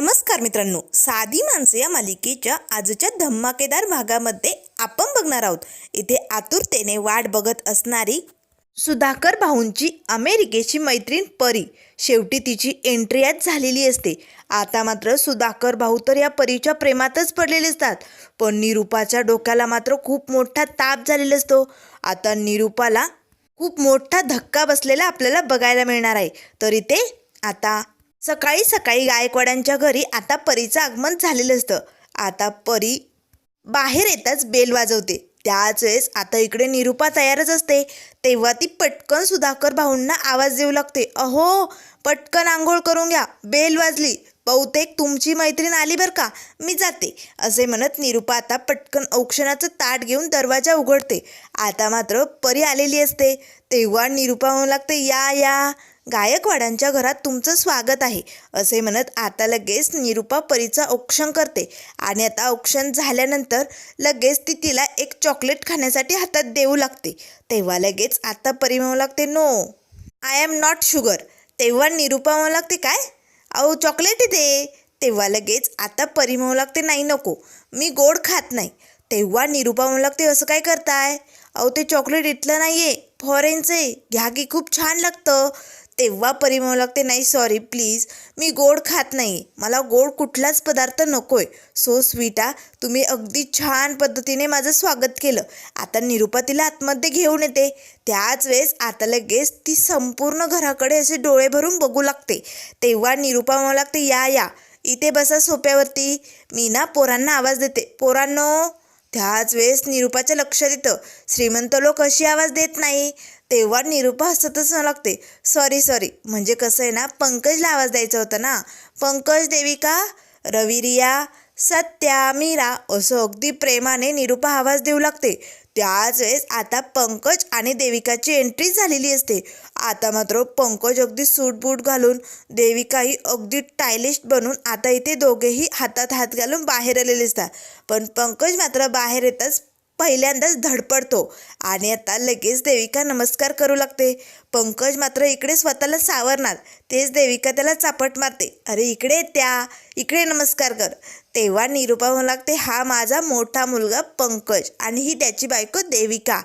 नमस्कार मित्रांनो, साधी माणसे या मालिकेच्या आजच्या धमाकेदार भागामध्ये आपण बघणार आहोत. इथे आतुरतेने वाट बघत असणारी सुधाकर भाऊंची अमेरिकेची मैत्रीण परी. शेवटी तिची एंट्री आज झालेली असते. आता मात्र सुधाकर भाऊ तर या परीच्या प्रेमातच पडलेले असतात, पण निरूपाच्या डोक्याला मात्र खूप मोठा ताप झालेला असतो. आता निरूपाला खूप मोठा धक्का बसलेला आपल्याला बघायला मिळणार आहे. तर इथे आता सकाळी सकाळी गायकवाडांच्या घरी आता परीचं आगमन झालेलं असतं. आता परी बाहेर येताच बेल वाजवते. त्याच वेळेस आता इकडे निरूपा तयारच असते. तेव्हा ती पटकन सुधाकर भाऊंना आवाज देऊ लागते, अहो पटकन आंघोळ करून घ्या, बेल वाजली, बहुतेक तुमची मैत्रीण आली बरं का, मी जाते. असे म्हणत निरूपा आता पटकन औक्षणाचं ताट घेऊन दरवाजा उघडते. आता मात्र परी आलेली असते. तेव्हा निरूपा म्हणू लागते, या या गायकवाडांच्या घरात तुमचं स्वागत आहे. असे म्हणत आता लगेच निरूपा परीचं औक्षण करते. आणि आता औक्षण झाल्यानंतर लगेच ती तिला एक चॉकलेट खाण्यासाठी हातात देऊ लागते. तेव्हा लगेच आता परी म्हणू लागते, no I am not sugar. तेव्हा निरूपा म्हणू लागते, काय अहो चॉकलेट दे. तेव्हा लगेच आता परी म्हणू लागते, नाही नको, मी गोड खात नाही. तेव्हा निरूपा म्हणू लागते, असं काय करताय, अहो ते चॉकलेट इथलं नाही आहे, फॉरेनचे, घ्या की खूप छान लागतं. तेव्हा परी म्हणू लागते, नाही सॉरी प्लीज, मी गोड खात नाही, मला गोड कुठलाच पदार्थ नको आहे. सो स्वीटा, तुम्ही अगदी छान पद्धतीने माझं स्वागत केलं. आता निरूपा तिला आतमध्ये घेऊन येते. त्याच वेळेस आता लगेच ती संपूर्ण घराकडे असे डोळे भरून बघू लागते. तेव्हा निरूपा म्हणू लागते, या या इथे बसा सोप्यावरती, मी ना पोरांना आवाज देते, पोरांनो. त्याच वेळेस निरूपाच्या लक्षात येतं, श्रीमंत लोक अशी आवाज देत नाही. तेव्हा निरूपा हसतच म्हणू लागते, सॉरी, म्हणजे कसं आहे ना, पंकजला आवाज द्यायचा होता ना, पंकज, देविका, रवी, रिया, सत्या, मीरा, असं अगदी प्रेमाने निरूपा आवाज देऊ लागते. त्याच वेळेस आता पंकज आणि देविकाची एंट्री झालेली असते. आता मात्र पंकज अगदी सूट बूट घालून, देविकाही अगदी स्टायलिश बनून आता इथे दोघेही हातात हात घालून बाहेर आलेले असतात. पण पंकज मात्र बाहेर येताच पहिल्यांदाच धडपडतो आणि आता लगेच देविका नमस्कार करू लागते. पंकज मात्र इकडे स्वतःला सावरणार, तेच देविका त्याला चापट मारते, अरे इकडे इकडे नमस्कार कर. तेव्हा निरूपा म्हणू लागते, हा माझा मोठा मुलगा पंकज आणि ही त्याची बायको देविका.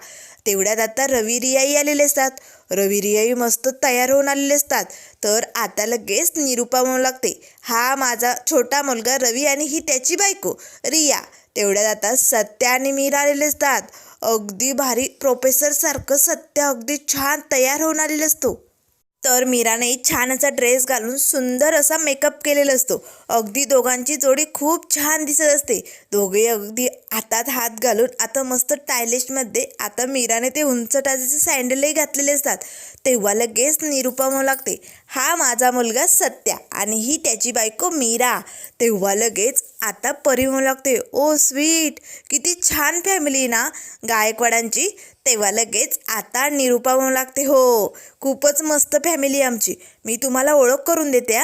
तेवढ्यात आता रवी, रियाही आलेले असतात. रवी, रियाही मस्त तयार होऊन आलेले असतात. तर आता लगेच निरूपा म्हणू लागते, हा माझा छोटा मुलगा रवी आणि ही त्याची बायको रिया. तेवढ्यात आता सत्या आणि मीरा आलेले असतात. अगदी भारी प्रोफेसरसारखं सत्या अगदी छान तयार होऊन आलेला असतो. तर मीराने छान असा ड्रेस घालून सुंदर असा मेकअप केलेला असतो. अगदी दोघांची जोडी खूप छान दिसत असते. दोघे अगदी हातात हात घालून आता मस्त स्टायलिशमध्ये आता मीराने ते उंच टाचेचे सँडलही घातलेले असतात. तेव्हा लगेच निरूपा म्हणू लागते, हा माझा मुलगा सत्या आणि ही त्याची बायको मीरा. तेव्हा लगेच आता परी म्हणू लागते, ओ स्वीट, किती छान फॅमिली ना गायकवाडांची. तेव्हा लगेच आता निरूपा म्हणू लागते, हो खूपच मस्त फॅमिली आमची, मी तुम्हाला ओळख करून देते.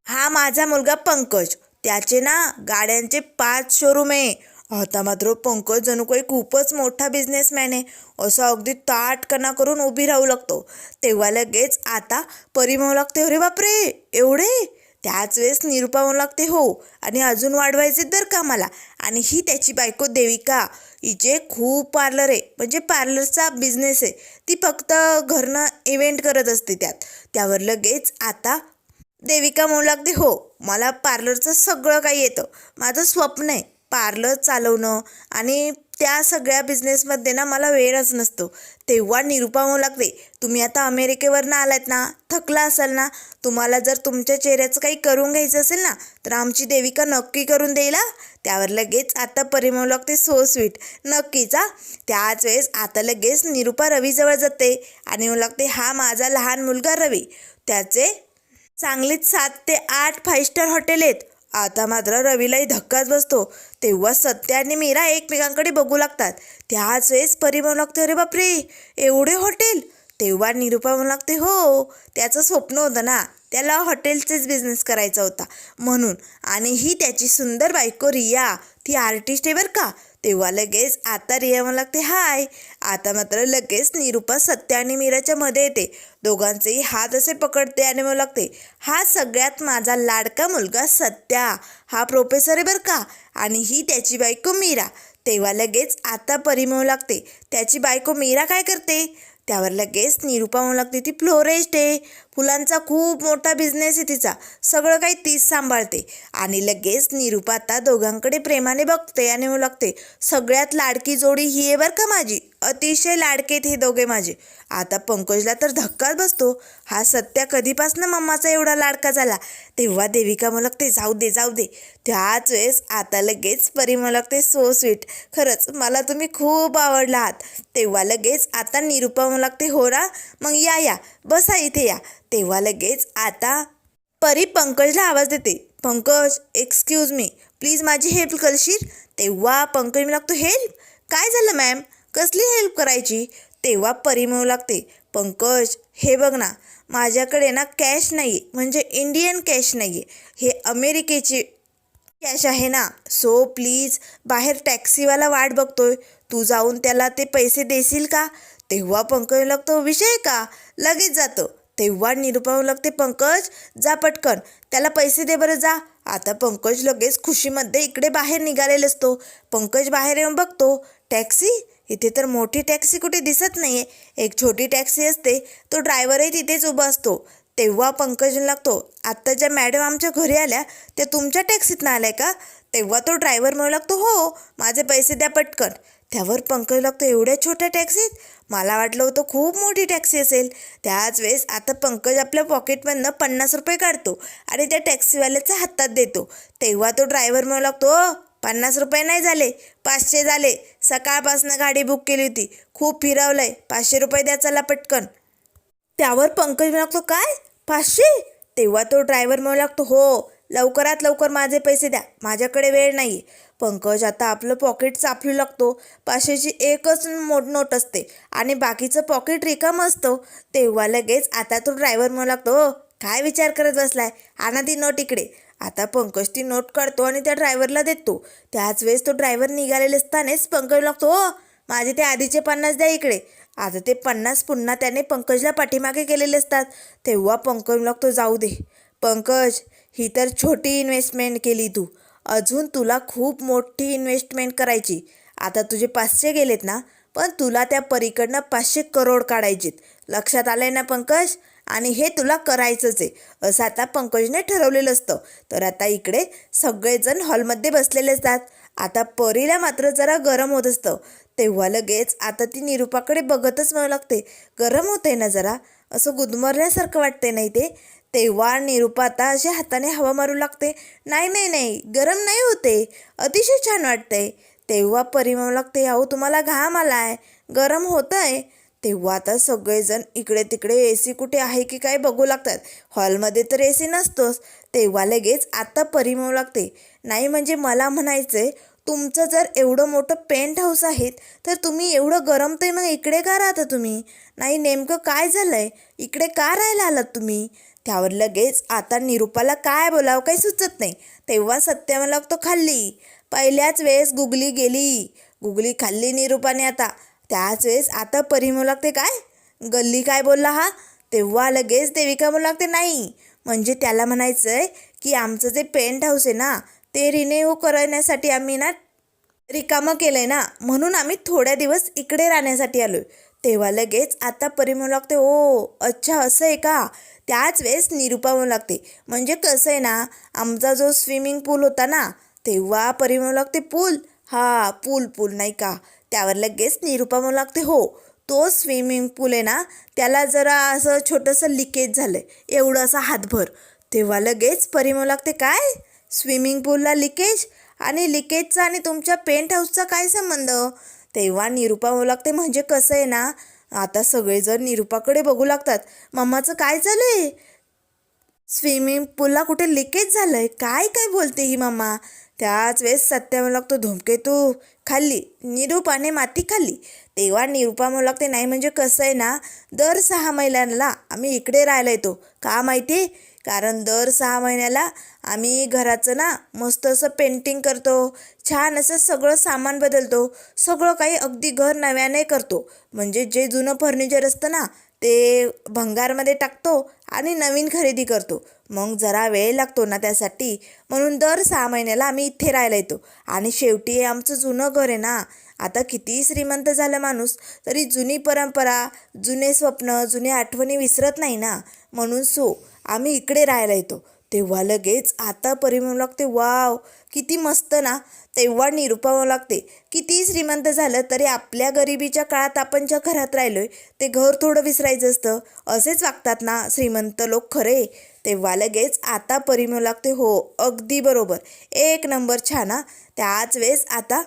हा माझा मुलगा पंकज, त्याचे ना गाड्यांचे 5 शोरूम आहे. आता मात्र पंकज जणू काही खूपच मोठा बिझनेसमॅन आहे, असं अगदी ताटकना करून उभी राहू लागतो. तेव्हा लगेच आता परी म्हणू लागते, अरे बापरे एवढे. त्याच वेळेस निरूपा म्हणू लागते, हो आणि अजून वाढवायचे तर का मला. आणि ही त्याची बायको देविका, हिचे खूप पार्लर आहे, म्हणजे पार्लरचा बिझनेस आहे. ती फक्त घरनं इव्हेंट करत असते त्यावर लगेच आता देविका म्हणू लागते, हो मला पार्लरचं सगळं काही येतं, माझं स्वप्न आहे पार्लर चालवणं आणि त्या सगळ्या बिझनेसमध्ये ना मला वेळच नसतो. तेव्हा निरूपा म्हणू लागते, तुम्ही आता अमेरिकेवरनं आलात ना, थकला असाल ना, तुम्हाला जर तुमच्या चेहऱ्याचं काही करून घ्यायचं असेल ना, तर आमची देविका नक्की करून देईल. त्यावर लगेच आता परी म्हणू लागते, सो स्वीट, नक्कीच. त्याच वेळेस आता लगेच निरूपा रवीजवळ जाते आणि म्हणू लागते, हा माझा लहान मुलगा रवी, त्याचे सांगलीत 7 ते 8 5 स्टार हॉटेल आहेत. आता मात्र रवीलाही धक्काच बसतो. तेव्हा सत्या आणि मीरा एकमेकांकडे बघू लागतात. त्याच वेळेस परी म्हणू लागते, अरे बापरे एवढे हॉटेल. तेव्हा निरूपा म्हणू लागते, हो त्याचं स्वप्न होतं ना, त्याला हॉटेलचेच बिझनेस करायचा होता म्हणून. आणि ही त्याची सुंदर बायको रिया, ती आर्टिस्ट आहे बरं का. तेव्हा लगेच आता रिया म्हणू लागते हाय. आता मात्र लगेच निरूपा सत्या आणि मीराच्या मध्ये येते. दोघांचेही हात असे पकडते आणि म्हणू लागते, हा सगळ्यात माझा लाडका मुलगा सत्या, हा प्रोफेसर आहे बरं का, आणि ही त्याची बायको मीरा. तेव्हा लगेच आता परी म्हणू लागते, त्याची बायको मीरा काय करते? त्यावर लगेच निरूपा म्हणू लागते, ती फ्लोरिस्ट आहे, फुलांचा खूप मोठा बिझनेस आहे तिचा, सगळं काही तीच सांभाळते. आणि लगेच निरूपा आता दोघांकडे प्रेमाने बघते आणि म्हणू लागते, सगळ्यात लाडकी जोडी ही आहे बरं का माझी, अतिशय लाडकेत हे दोघे माझे. आता पंकजला तर धक्काच बसतो, हा सत्या कधीपासून मम्माचा एवढा लाडका झाला. तेव्हा देविका म्हणू लागते, जाऊ दे जाऊ दे. त्याच वेळेस आता लगेच परी म्हणू लागते, सो स्वीट, खरंच मला तुम्ही खूप आवडला आहात. तेव्हा लगेच आता निरूपा म्हणू लागते, हो ना, मग या या, बसा इथे या. तेव्हा लगेच आता परी पंकजला आवाज देते, पंकज एक्सक्यूज मी, प्लीज माझी हेल्प करशील? तेव्हा पंकज म्हणू लागतो, हेल्प? काय झालं मॅम, कसली हेल्प करायची? तेव्हा परी म्हणू लागते, पंकज हे बघ ना, माझ्याकडे ना कॅश नाही आहे, म्हणजे इंडियन कॅश नाही आहे, हे अमेरिकेची कॅश आहे ना, सो प्लीज बाहेर टॅक्सीवाला वाट बघतोय, तू जाऊन त्याला ते पैसे देशील का? तेव्हा पंकज लागतो, विषय का, लगेच जातो. तेव्हा निरूपा लागते, पंकज जा पटकन, त्याला पैसे दे बरं जा. आता पंकज लगेच खुशीमध्ये इकडे बाहेर निघालेला असतो. पंकज बाहेर येऊन बघतो, टॅक्सी, इथे तर मोठी टॅक्सी कुठे दिसत नाही आहे, एक छोटी टॅक्सी असते, तो ड्रायव्हरही तिथेच उभा असतो. तेव्हा पंकज लागतो, आत्ता ज्या मॅडम आमच्या घरी आल्या त्या तुमच्या टॅक्सीतनं आल्या का? तेव्हा तो ड्रायव्हर म्हणू लागतो, हो, माझे पैसे द्या पटकन. त्यावर पंकज लागतो, एवढ्या छोट्या टॅक्सीत, मला वाटलं होतं खूप मोठी टॅक्सी असेल. त्याच वेळेस आता पंकज आपल्या पॉकेटमधनं 50 रुपये काढतो आणि त्या टॅक्सीवाल्याच्या हातात देतो. तेव्हा तो ड्रायव्हर म्हणू लागतो, 50 रुपये नाही झाले, 500 झाले, सकाळपासून गाडी बुक केली होती, खूप फिरवलंय, 500 रुपये द्या चला पटकन. त्यावर पंकज लागतो, काय 500? तेव्हा तो ड्रायव्हर म्हणू लागतो, हो, लवकरात लवकर माझे पैसे द्या, माझ्याकडे वेळ नाही. पंकज आता आपलं पॉकेट चापलू लागतो. 500ची एकच नोट असते आणि बाकीचं पॉकेट रिकामं असतं. तेव्हा लगेच आता तो ड्रायव्हर म्हणू लागतो, हो, काय विचार करत बसलाय, आणा ती नोट इकडे. आता पंकज ती नोट काढतो आणि त्या ड्रायव्हरला देतो. त्याच वेळेस तो ड्रायव्हर निघालेले असतानाच पंकज लागतो, हो, माझे ते आधीचे 50 द्या इकडे. आता ते 50 पुन्हा त्याने पंकजला पाठीमागे केलेले असतात. तेव्हा पंकज लागतो, जाऊ दे पंकज, ही तर छोटी इन्व्हेस्टमेंट केली तू, अजून तुला खूप मोठी इन्व्हेस्टमेंट करायची. आता तुझे 500 गेलेत ना, पण तुला त्या परीकडनं 500 करोड काढायचेत. लक्षात आलंय ना पंकज? आणि हे तुला करायचंच आहे, असं आता पंकजने ठरवलेलं असतं. तर आता इकडे सगळेजण हॉलमध्ये बसलेले असतात. आता परीला मात्र जरा गरम होत असतं. तेव्हा लगेच आता ती निरूपाकडे बघतच म्हणू लागते, गरम होते ना जरा, असं गुदमरल्यासारखं वाटते नाही ते. तेव्हा निरूपा आता अशा हाताने हवा मारू लागते, नाही नाही नाही, गरम नाही होते, अतिशय छान वाटतंय. तेव्हा परी म्हणू लागते, अहो तुम्हाला घाम आलाय, गरम होत आहे. तेव्हा आता सगळेजण इकडे तिकडे ए सी कुठे आहे की काय बघू लागतात. हॉलमध्ये तर ए सी नसतोच. तेव्हा लगेच आता परी म्हणू लागते, नाही म्हणजे मला म्हणायचं आहे, तुमचं जर एवढं मोठं पेंट हाऊस आहे तर तुम्ही एवढं गरमतंय मग इकडे का राहता तुम्ही? नाही, नेमकं काय झालं आहे, इकडे का राहायला आलात तुम्ही? त्यावर लगेच आता निरूपाला काय बोलावं काही सुचत नाही. तेव्हा सत्या मला लागतो, खाल्ली, पहिल्याच वेळेस गुगली गेली, गुगली खाल्ली निरूपाने. आता त्याच वेळेस आता परी म्हणू लागते, काय गल्ली काय बोलला हा? तेव्हा लगेच देविका म्हणू लागते, नाही म्हणजे त्याला म्हणायचं आहे की आमचं जे पेंट हाऊस आहे ना, ते रिन्यू करण्यासाठी आम्ही ना रिकामं केलं आहे ना, म्हणून आम्ही थोड्या दिवस इकडे राहण्यासाठी आलो आहे. तेव्हा लगेच आता परी म्हणू लागते, ओ अच्छा असं आहे का? त्याच वेळेस निरूपा म्हणू लागते, म्हणजे कसं आहे ना, आमचा जो स्विमिंग पूल होता ना. तेव्हा परी म्हणू लागते, पूल, हा पूल नाही का? त्यावर लगेच निरूपा म्हणू लागते, हो, तो स्विमिंग पूल आहे ना, त्याला जरा असं छोटंसं लिकेज झालं आहे, एवढं असं हातभर. तेव्हा लगेच परी म्हणू लागते, काय स्विमिंग पूलला लिकेज? आणि लिकेजचा आणि तुमच्या पेंट हाऊसचा काय संबंध? तेव्हा निरूपा म्हणू लागते, म्हणजे कसं आहे ना, आता सगळेजण निरूपाकडे बघू लागतात, मम्माचं काय चालू आहे, स्विमिंग पूलला कुठे लिकेज झालं आहे, काय काय बोलते ही मम्मा? त्याच वेळेस सत्या म्हणू लागतो, धूमकेतू खाल्ली, निरूपाने माती खाल्ली. तेव्हा निरूपा म्हणू लागते, नाही म्हणजे कसं आहे ना, दर 6 महिन्याला आम्ही इकडे राहायला येतो, का माहिती? कारण दर 6 महिन्याला आम्ही घराचं ना मस्त असं पेंटिंग करतो, छान असं सगळं सामान बदलतो, सगळं काही अगदी घर नव्याने करतो. म्हणजे जे जुनं फर्निचर असतं ना ते भंगारमध्ये टाकतो आणि नवीन खरेदी करतो. मग जरा वेळ लागतो ना त्यासाठी, म्हणून दर 6 महिन्याला आम्ही इथे राहायला येतो. आणि शेवटी हे आमचं जुनं घर आहे ना. आता कितीही श्रीमंत झालं माणूस तरी जुनी परंपरा, जुने स्वप्न, जुने आठवणी विसरत नाही ना. म्हणून आम्ही इकडे राहायला येतो. तेव्हा लगेच आता परिमळ लागते, वाव किती मस्त ना. तेव्हा निरुपा लागते, कितीही श्रीमंत झालं तरी आपल्या गरिबीच्या काळात आपण ज्या घरात राहिलोय ते घर थोडं विसरायचं असतं. असेच वागतात ना श्रीमंत लोक खरे. तेव्हा लगेच आता परिमळ लागते, हो अगदी बरोबर, एक नंबर, छान हा. त्याच वेळेस आता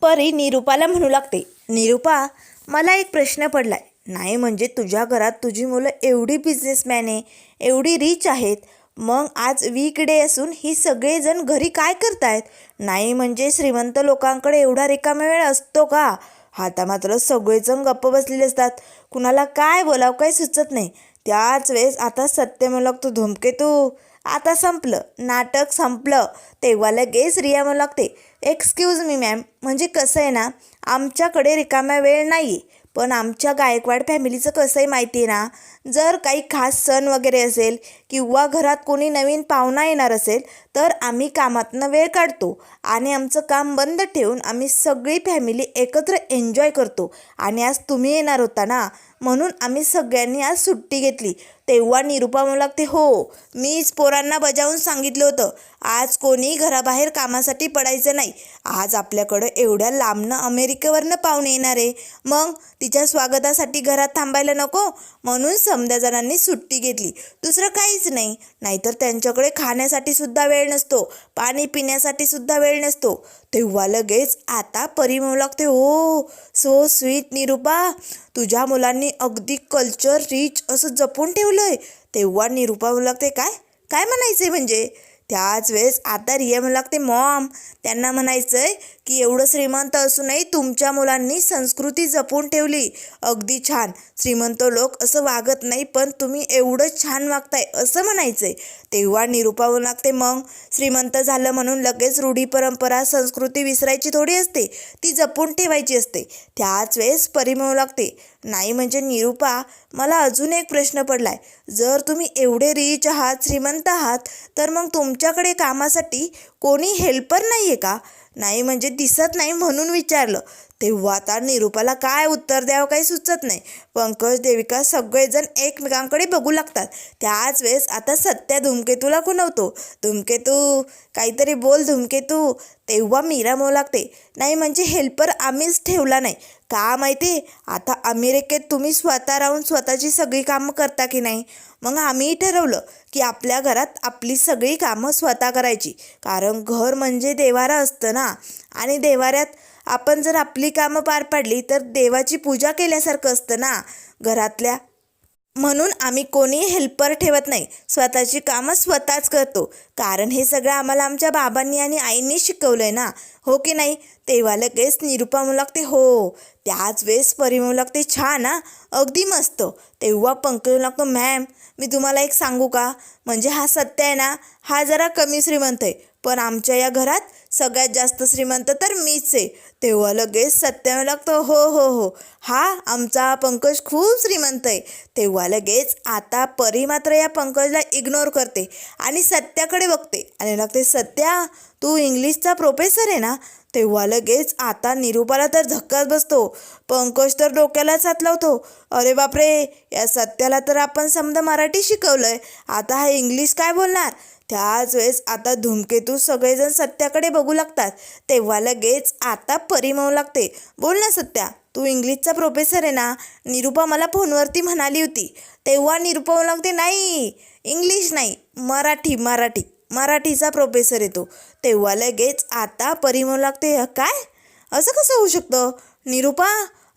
परी निरुपाला म्हणू लागते, निरुपा मला एक प्रश्न पडलाय. नाही म्हणजे तुझ्या घरात तुझी मुलं एवढी बिझनेसमॅन आहे, एवढी रिच आहेत, मग आज वीकडे असून ही सगळेजण घरी काय करतायत? नाही म्हणजे श्रीमंत लोकांकडे एवढा रिकामा वेळ असतो का? आता मात्र सगळेजण गप्प बसलेले असतात, कुणाला काय बोलावं काही सुचत नाही. त्याच वेळेस आता सत्य म्हणू लागतो, धूमकेतू आता संपलं, नाटक संपलं. तेव्हा लगेच रिया म्हणू लागते, एक्सक्यूज मी मॅम, म्हणजे कसं आहे ना, आमच्याकडे रिकामा वेळ नाही, पण आमच्या गायकवाड फॅमिलीचं कसं आहे माहिती आहे ना, जर काही खास सण वगैरे असेल किंवा घरात कोणी नवीन पाहुणा येणार असेल तर आम्ही कामातनं वेळ काढतो आणि आमचं काम बंद ठेवून आम्ही सगळी फॅमिली एकत्र एन्जॉय करतो. आणि आज तुम्ही येणार होता ना, म्हणून आम्ही सगळ्यांनी आज सुट्टी घेतली. तेव्हा निरुपा म्हणू लागते, हो मीच पोरांना बजावून सांगितलं होतं, आज कोणी घराबाहेर कामासाठी पडायचं नाही. आज आपल्याकडं एवढ्या लांबनं अमेरिकेवरनं पाहुणे येणार आहे, मग तिच्या स्वागतासाठी घरात थांबायला नको, म्हणून समध्या जणांनी सुट्टी घेतली. दुसरं काहीच नाही. नाहीतर त्यांच्याकडे खाण्यासाठी सुद्धा वेळ नसतो, पाणी पिण्यासाठी सुद्धा वेळ नसतो. तेव्हा लगेच आता परी म्हणू लागते, हो सो स्वीट निरुपा, तुझ्या मुलांनी अगदी कल्चर रिच असं जपून ठेवलंय. तेव्हा निरुपा म्हणू लागते, काय काय म्हणायचंय म्हणजे? त्याच वेळेस आता रिया म्हणू लागते, मॉम त्यांना म्हणायचंय की एवढं श्रीमंत असूनही तुमच्या मुलांनी संस्कृती जपून ठेवली, अगदी छान. श्रीमंत लोक असं वागत नाही, पण तुम्ही एवढं छान वागताय असं म्हणायचंय. तेव्हा निरुपा म्हणू लागते, मग श्रीमंत झालं म्हणून लगेच रूढी परंपरा संस्कृती विसरायची थोडी असते, ती जपून ठेवायची असते. त्याच वेळेस परी म्हणू लागते, नाही म्हणजे निरुपा मला अजून एक प्रश्न पडलाय, जर तुम्ही एवढे रिच आहात, श्रीमंत आहात, तर मग तुमच्याकडे कामासाठी कोणी हेल्पर नाही आहे का? नाही म्हणजे दिसत नाही म्हणून विचारलं. तेव्हा आता निरुपाला काय उत्तर द्यावं काही सुचत नाही. पंकज, देविका सगळेजण एकमेकांकडे बघू लागतात. त्याच वेळेस आता सत्या धूमकेतूला खुणवतो, धूमकेतू काहीतरी बोल धूमकेतू. तेव्हा मीरा म्हणू लागते, नाही म्हणजे हेल्पर आम्हीच ठेवला नाही का माहिती, आता अमेरिकेत तुम्ही स्वतः राहून स्वतःची सगळी कामं करता की नाही, मग आम्ही ठरवलं की आपल्या घरात आपली सगळी कामं स्वतः करायची. कारण घर म्हणजे देवारा असतं ना, आणि देवाऱ्यात आपण जर आपली कामं पार पाडली तर देवाची पूजा केल्यासारखं असतं ना घरातल्या. म्हणून आम्ही कोणी हेल्पर ठेवत नाही, स्वतःची कामं स्वतःच करतो. कारण हे सगळं आम्हाला आमच्या बाबांनी आणि आईंनी शिकवलं आहे ना, हो की नाही? तेव्हा लगेच निरुपा म्हणू लागते, हो. त्याच वेळेस परी म्हणू लागते, छान हा, अगदी मस्त. तेव्हा पंकज म्हणू लागतो, मॅम मी तुम्हाला एक सांगू का, म्हणजे हा सत्य आहे ना, हा जरा कमी श्रीमंत आहे, पण आमच्या या घरात सगळ्यात जास्त श्रीमंत तर मीच आहे. तेव्हा लगेच सत्य म्हणू लागतो, हो हो हो, हा आमचा पंकज खूप श्रीमंत आहे. तेव्हा लगेच आता परी मात्र या पंकजला इग्नोर करते आणि सत्याकडे बघते आणि लागते, सत्या तू इंग्लिशचा प्रोफेसर आहे ना? तेव्हा लगेच आता निरुपाला तर धक्काच बसतो. पंकज तर डोक्यालाच हात लावतो, अरे बापरे, या सत्याला तर आपण समजा मराठी शिकवलंय, आता हा इंग्लिश काय बोलणार? त्याच वेळेस आता धूमकेतू सगळेजण सत्याकडे बघू लागतात. तेव्हा लगेच आता परी म्हणू लागते, बोल ना सत्या, तू इंग्लिशचा प्रोफेसर आहे ना? निरुपा मला फोनवरती म्हणाली होती. तेव्हा निरुपा म्हणू लागते, नाही इंग्लिश नाही, मराठीचा प्रोफेसर येतो. तेव्हा लगेच आता परी म्हणू लागते, काय असं कसं होऊ शकतं निरुपा,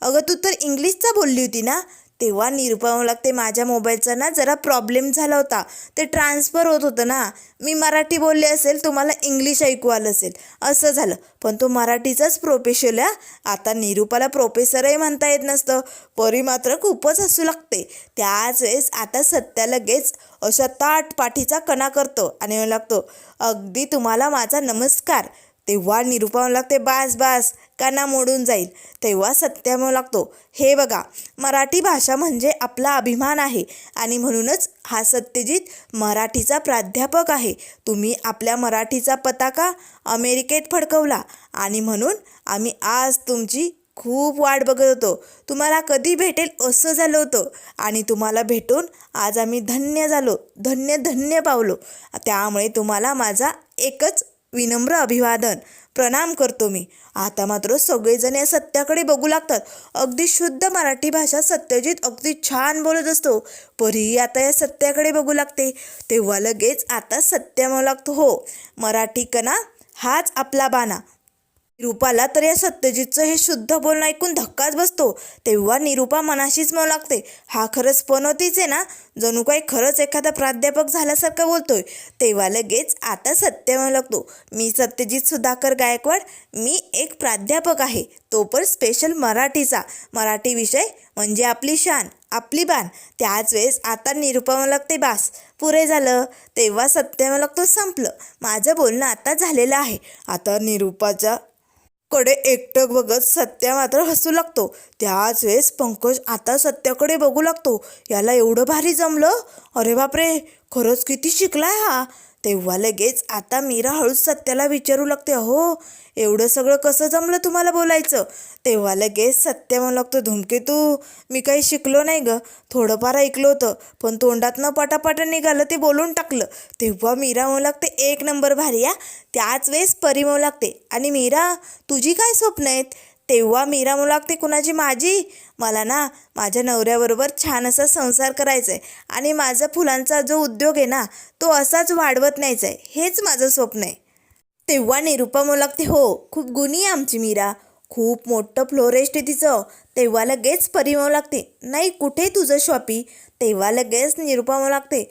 अगं तू तर इंग्लिशचा बोलली होती ना? तेव्हा निरूपा म्हणू लागते, माझ्या मोबाईलचा ना जरा प्रॉब्लेम झाला होता, ते ट्रान्सफर होत होतं ना, मी मराठी बोलले असेल, तुम्हाला इंग्लिश ऐकू आलं असेल, असं झालं. पण तो मराठीचाच प्रोफेसर आहे. आता निरूपाला प्रोफेसरही म्हणता येत नसतं. परी मात्र खूपच हसू लागते. त्याच वेळेस आता सत्या लगेच अशा ताट पाठीचा कणा करतो आणि म्हणू लागतो, अगदी तुम्हाला माझा नमस्कार. तेव्हा निरूपा म्हणू लागते, बास बास, काना मोडून जाईल. तेव्हा सत्या म्हणू लागतो, हे बघा, मराठी भाषा म्हणजे आपला अभिमान आहे आणि म्हणूनच हा सत्यजित मराठीचा प्राध्यापक आहे. तुम्ही आपल्या मराठीचा पताका अमेरिकेत फडकवला आणि म्हणून आम्ही आज तुमची खूप वाट बघत होतो. तुम्हाला कधी भेटेल असं झालं होतं आणि तुम्हाला भेटून आज आम्ही धन्य झालो, धन्य धन्य पावलो. त्यामुळे तुम्हाला माझा एकच विनम्र अभिवादन, प्रणाम करतो मी. आता मात्र सगळेजण या सत्याकडे बघू लागतात. अगदी शुद्ध मराठी भाषा सत्यजित अगदी छान बोलत असतो. परी आता या सत्याकडे बघू लागते. तेव्हा लगेच आता सत्या म्हणू लागतो, हो, मराठी कणा हाच आपला बाणा. निरूपाला तर या सत्यजितचं हे शुद्ध बोलणं ऐकून धक्काच बसतो. तेव्हा निरूपा मनाशीच म्हणू लागते, हा खरंच पनोतीच आहे ना, जणू काही खरंच एखादा प्राध्यापक झाल्यासारखं बोलतोय. तेव्हा लगेच आता सत्य म्हणू लागतो, मी सत्यजित सुधाकर गायकवाड, मी एक प्राध्यापक आहे, तो पण स्पेशल मराठीचा. मराठी विषय म्हणजे आपली शान, आपली बाण. त्याच वेळेस आता निरूपा म्हणू लागते, बास, पुरे झालं. तेव्हा सत्य म्हणू लागतो, संपलं, माझं बोलणं आता झालेलं आहे. आता निरूपाच्या कडे एकटक बघत सत्या मात्र हसू लागतो. त्याच वेळेस पंकज आता सत्याकडे बघू लागतो, याला एवढं भारी जमलं, अरे बापरे, खरंच किती शिकलाय हा. तेव्हा लगेच आता मीरा हळूच सत्याला विचारू लागते, अहो, एवढं सगळं कसं जमलं तुम्हाला बोलायचं. तेव्हा लगेच सत्य म्हणू लागतो, धूमकेतू, मी काही शिकलो नाही ग, थोडंफार ऐकलं होतं, पण तोंडातनं पटापटा निघालं ते बोलून टाकलं. तेव्हा मीरा म्हणू लागते, एक नंबर भारी या. त्याच वेळेस परी म्हणू लागते, आणि मीरा, तुझी काय स्वप्न आहेत. तेव्हा मीरा म्हणू लागते, कुणाची, माझी, मला ना माझ्या नवऱ्याबरोबर छान असा संसार करायचा आहे आणि माझा फुलांचा जो उद्योग आहे ना, तो असाच वाढवत न्यायचा आहे, हेच माझं स्वप्न आहे. तेव्हा निरूपा म्हणू लागते, हो, खूप गुणी आहे आमची मीरा, खूप मोठं फ्लोरिस्ट आहे तिचं. तेव्हा लगेच परी म्हणू लागते, नाही, कुठे तुझं शॉपी. तेव्हा लगेच निरूपा म्हणू लागते,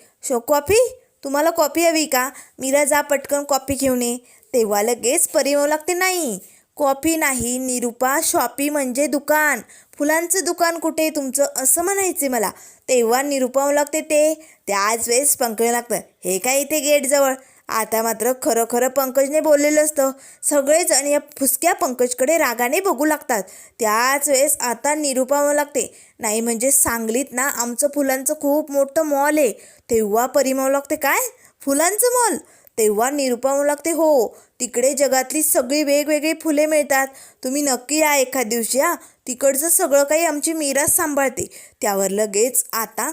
कॉफी, तुम्हाला कॉफी हवी का. मीरा, जा पटकन कॉफी घेऊन ये. तेव्हा लगेच परी म्हणू लागते, नाही, कॉफी नाही निरूपा, शॉपी म्हणजे दुकान, फुलांचं दुकान कुठे तुमचं, असं म्हणायचे मला. तेव्हा निरूपा म्हणू लागते, ते. त्याच वेळेस पंकज लागतं, हे काय इथे गेटजवळ. आता मात्र खरं खरं पंकजने बोललेलं असतं. सगळेजण या फुसक्या पंकजकडे रागाने बघू लागतात. त्याच वेळेस आता निरूपा म्हणू लागते, नाही, म्हणजे सांगलीत ना आमचं फुलांचं खूप मोठं मॉल आहे. तेव्हा परी म्हणू लागते, काय, फुलांचं मॉल. तेव्हा निरूपा म्हणू लागते, हो, तिकडे जगातली सगळी वेगवेगळी फुले मिळतात, तुम्ही नक्की या एखाद दिवशी. तिकडचं सगळं काही आमची मीराच सांभाळते. त्यावर लगेच आता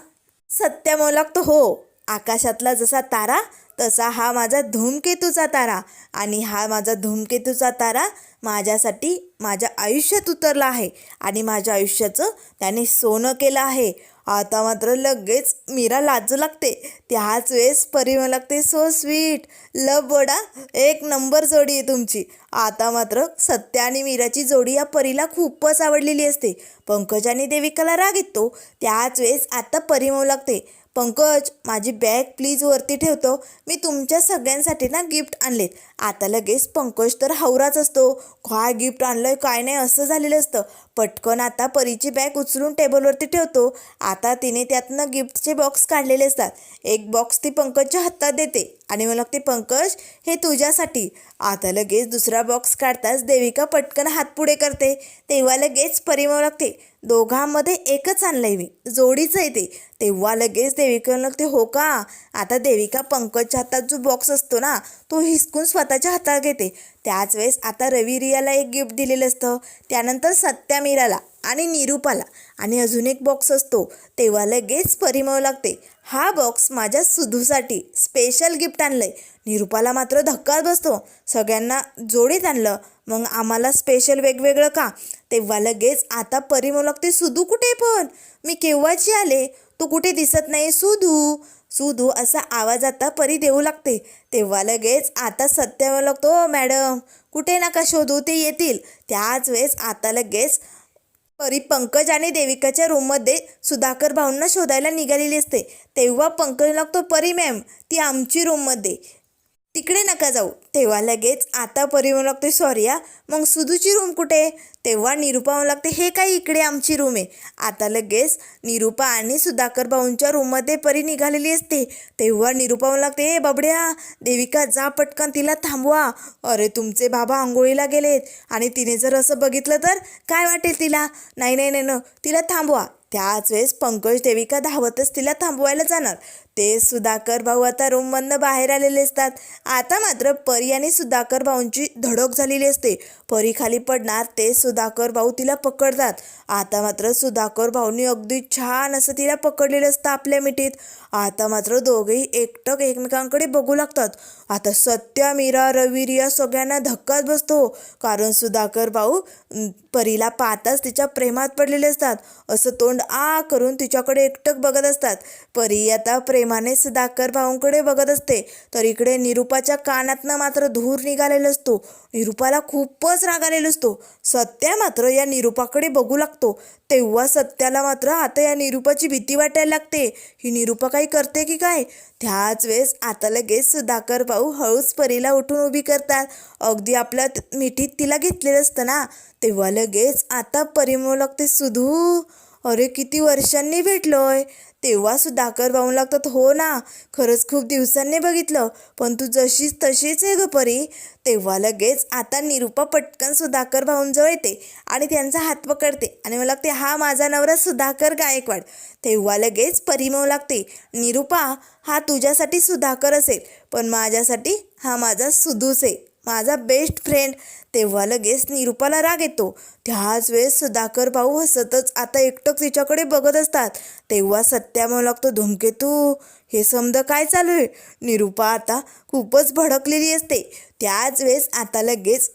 सत्या म्हणू लागतो, हो, आकाशातला जसा तारा तसा हा माझा धूमकेतूचा तारा, आणि हा माझा धूमकेतूचा तारा माझ्यासाठी माझ्या आयुष्यात उतरला आहे आणि माझ्या आयुष्याचं त्याने सोनं केलं आहे. आता मात्र लगेच मीरा लाजू लागते. त्याच वेळेस परी म्हणू लागते, सो स्वीट, लव बोडा, एक नंबर जोडी आहे तुमची. आता मात्र सत्या आणि मीराची जोडी या परीला खूपच आवडलेली असते. पंकज आणि देविकाला राग येतो. त्याच वेळेस आता परी म्हणू लागते, पंकज, माझी बॅग प्लीज वरती ठेवतो, मी तुमच्या सगळ्यांसाठी ना गिफ्ट आणलेत. आता लगेच पंकज तर हावराच असतो, काय गिफ्ट आणलंय काय नाही असं झालेलं असतं. पटकन आता परीची बॅग उचलून टेबलवरती ठेवतो. आता तिने त्यातनं गिफ्टचे बॉक्स काढलेले असतात. एक बॉक्स ती पंकजच्या हातात देते आणि मला लागते, पंकज, हे तुझ्यासाठी. आता लगेच दुसरा बॉक्स काढताच देविका पटकन हात पुढे करते. तेव्हा लगेच परी म्हणू लागते, दोघांमध्ये एकच आणलंय मी, जोडीचं आहे ते. तेव्हा लगेच देविका लागते, हो का. आता देविका पंकजच्या हातात जो बॉक्स असतो ना, तो हिसकून स्वतःच्या हातात घेते. त्याच वेळेस आता रवी रियाला एक गिफ्ट दिलेलं असतं, त्यानंतर सत्या मीराला आणि निरूपाला, आणि अजून एक बॉक्स असतो. तेव्हा लगेच परी म्हणू लागते, हा बॉक्स माझ्या सुधूसाठी स्पेशल गिफ्ट आणलंय. निरूपाला मात्र धक्काच बसतो, सगळ्यांना जोडीत आणलं, मग आम्हाला स्पेशल वेगवेगळं का. तेव्हा लगेच आता परी म्हणू लागते, सुधू कुठे, पण मी केव्हाची आले, तू कुठे दिसत नाही, सुधू, सुधू असा आवाज आता परी देऊ लागते. तेव्हा लगेच आता सत्य म्हणू लागतो, मॅडम, कुठे नका शोधू, ते येतील. त्याच वेळेस आता लगेच परी पंकज आणि देविकाच्या रूममध्ये सुधाकर भाऊंना शोधायला निघालेली असते. तेव्हा पंकज लागतो, परी मॅम ती आमची रूममध्ये, तिकडे नका जाऊ. तेव्हा लगेच आता परी म्हणू लागते, सॉरी या, मग सुधूची रूम कुठे? तेव्हा निरूपा म्हणू लागते, हे काय इकडे आमची रूम आहे. आता लगेच निरूपा आणि सुधाकर भाऊंच्या रूममध्ये परी निघालेली असते. तेव्हा निरूपा म्हणू लागते, ए बाबड्या, देविका जा पटकन, तिला थांबवा. अरे तुमचे बाबा आंघोळीला गेलेत आणि तिने जर असं बघितलं तर काय वाटेल तिला? नाही नाही नाही न, तिला थांबवा. त्याच वेळेस पंकज देविका धावतच तिला थांबवायला जाणार. ते सुधाकर भाऊ आता रूममधनं बाहेर आलेले असतात. आता मात्र परी आणि सुधाकर भाऊंची धडक झालेली असते. परी खाली पडणार, ते सुधाकर भाऊ तिला पकडतात. आता मात्र सुधाकर भाऊंनी अगदी छान असं तिला पकडलेलं असतं आपल्या मिठीत. आता मात्र दोघेही एकटक एकमेकांकडे बघू लागतात. आता सत्या, मीरा, रवी या सगळ्यांना धक्काच बसतो, कारण सुधाकर भाऊ परीला पाहताच तिच्या प्रेमात पडलेले असतात. असं तोंड आ करून तिच्याकडे एकटक बघत असतात. परी आता प्रेमाने सुधाकर भाऊंकडे बघत असते, तर इकडे निरूपाच्या कानातनं मात्र धूर निघालेला असतो. निरूपाला खूपच राग आलेला असतो. सत्या मात्र या निरूपाकडे बघू लागतो. तेव्हा सत्याला मात्र आता या निरूपाची भीती वाटायला लागते. ही निरूपा काही करते की काय? त्याच वेळेस आता लगेच सुधाकर भाऊ हळूच परीला उठून उभी करतात. अगदी आपल्या मिठीत तिला घेतलेलं असतं ना. तेव्हा लगेच आता परी म्हणू लागते, सुधू, अरे किती वर्षांनी भेटलोय. तेव्हा सुधाकर भाऊ लागतात, हो ना, खरंच खूप दिवसांनी बघितलं, पण तू जशीच तशीच आहे ग परी. तेव्हा लगेच आता निरूपा पटकन सुधाकर भाऊंजवळ येते आणि त्यांचा हात पकडते आणि मला लागते, हा माझा नवरा सुधाकर गायकवाड. तेव्हा लगेच परी म्हणू लागते, निरूपा, हा तुझ्यासाठी सुधाकर असेल, पण माझ्यासाठी हा माझा सुधूच आहे, माझा बेस्ट फ्रेंड. तेव्हा लगेच निरूपाला राग येतो. त्याच वेळेस सुधाकर भाऊ हसतच आता एकटक तिच्याकडे बघत असतात. तेव्हा सत्या म्हणू लागतो, धूमकेतू, हे समज काय चालू आहे? निरूपा आता खूपच भडकलेली असते. त्याच वेळेस आता लगेच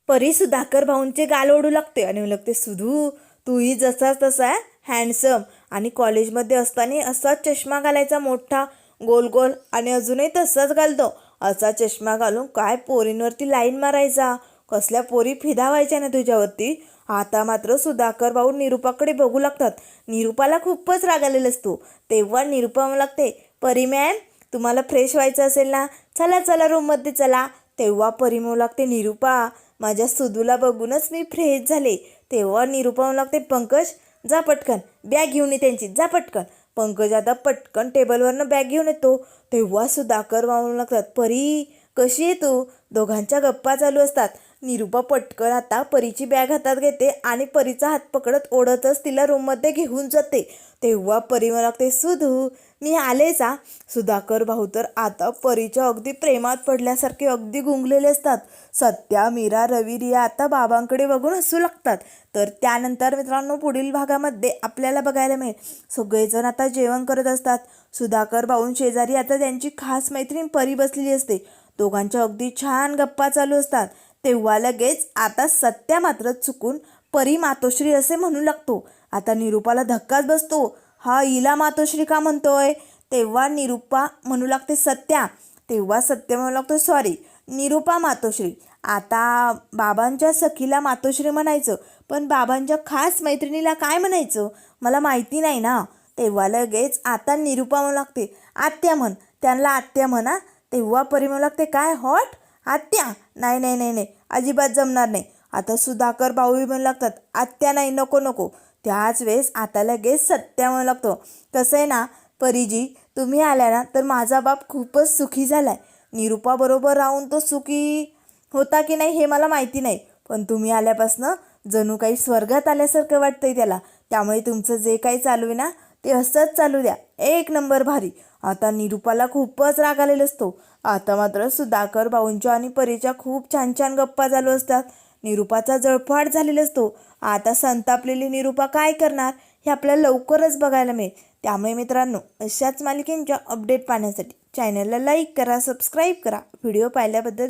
परी सुधाकर भाऊंचे गाल ओढू लागते आणि लागते, सुधू, तूही जसाच तसा हँडसम, आणि कॉलेजमध्ये असताना असाच चष्मा घालायचा मोठा गोल गोल, आणि अजूनही तसाच घालतो. असा चष्मा घालून काय पोरींवरती लाईन मारायचा, कसल्या पोरी फिदा व्हायच्या ना तुझ्यावरती. आता मात्र सुधाकर भाऊ निरूपाकडे बघू लागतात. निरूपाला खूपच राग आलेला असतो. तेव्हा निरूपा म्हणू लागते, परी मॅम, तुम्हाला फ्रेश व्हायचं असेल ना, चला चला रूममध्ये चला. तेव्हा परी म्हणू लागते, निरूपा, माझ्या सुधूला बघूनच मी फ्रेश झाले. तेव्हा निरूपा म्हणू लागते, पंकज जा पटकन बॅग घेऊन ये त्यांची, जा पटकन. पंकज आता पटकन टेबलवरनं बॅग घेऊन येतो. तेव्हा सुधाकर म्हणू लागतात, परी कशी आहे तू? दोघांच्या गप्पा चालू असतात. निरूपा पटकन आता परीची बॅग हातात घेते आणि परीचा हात पकडत ओढतच तिला रूममध्ये घेऊन जाते. तेव्हा परी म्हणू लागते, सुधू, मी आलेच आ. सुधाकर भाऊ तर आता परीच्या अगदी प्रेमात पडल्यासारखे अगदी गुंगलेले असतात. सत्या, मीरा, रवी, रिया आता बाबांकडे बघून हसू लागतात. तर त्यानंतर मित्रांनो पुढील भागामध्ये आपल्याला बघायला मिळेल, सगळेजण आता जेवण करत असतात. सुधाकर भाऊं शेजारी आता त्यांची खास मैत्रीण परी बसलेली असते. दोघांच्या अगदी छान गप्पा चालू असतात. तेव्हा लगेच आता सत्या मात्र चुकून परी मातोश्री असे म्हणू लागतो. आता निरूपाला धक्काच बसतो, हा हिला मातोश्री का म्हणतोय? तेव्हा निरूपा म्हणू लागते, सत्या. तेव्हा सत्य म्हणू लागतो, सॉरी, निरूपा मातोश्री. आता बाबांच्या सखीला मातोश्री म्हणायचं, पण बाबांच्या खास मैत्रिणीला काय म्हणायचं मला माहिती नाही ना. तेव्हा लगेच आता निरूपा म्हणू लागते, आत्या म्हण, त्यांना आत्या म्हणा. तेव्हा परी म्हणू लागते, काय हॉट आत्या? नाही नाही नाही नाही, अजिबात जमणार नाही. आता सुधाकर भाऊही म्हणू लागतात, आत्या नाही, नको नको. त्याच वेळेस आता लगेच सत्या म्हणू लागतो, कसं आहे ना परीजी, तुम्ही आल्या ना तर माझा बाप खूपच सुखी झाला आहे. निरूपाबरोबर राहून तो सुखी होता की नाही हे मला माहिती नाही, पण तुम्ही आल्यापासनं जणू काही स्वर्गात आल्यासारखं वाटतंय त्याला. त्यामुळे तुमचं जे काही चालू आहे ना ते असंच चालू द्या, एक नंबर भारी. आता निरूपाला खूपच राग आलेला असतो. आता मात्र सुधाकर भाऊंच्या आणि परीच्या खूप छान छान गप्पा चालू असतात. निरूपाचा जळफाट झालेला असतो. आता संतापलेली निरूपा काय करणार हे आपल्याला लवकरच बघायला मिळेल. त्यामुळे मित्रांनो, अशाच मालिकेंच्या अपडेट पाहण्यासाठी चॅनलला लाईक करा, सबस्क्राईब करा. व्हिडिओ पाहिल्याबद्दल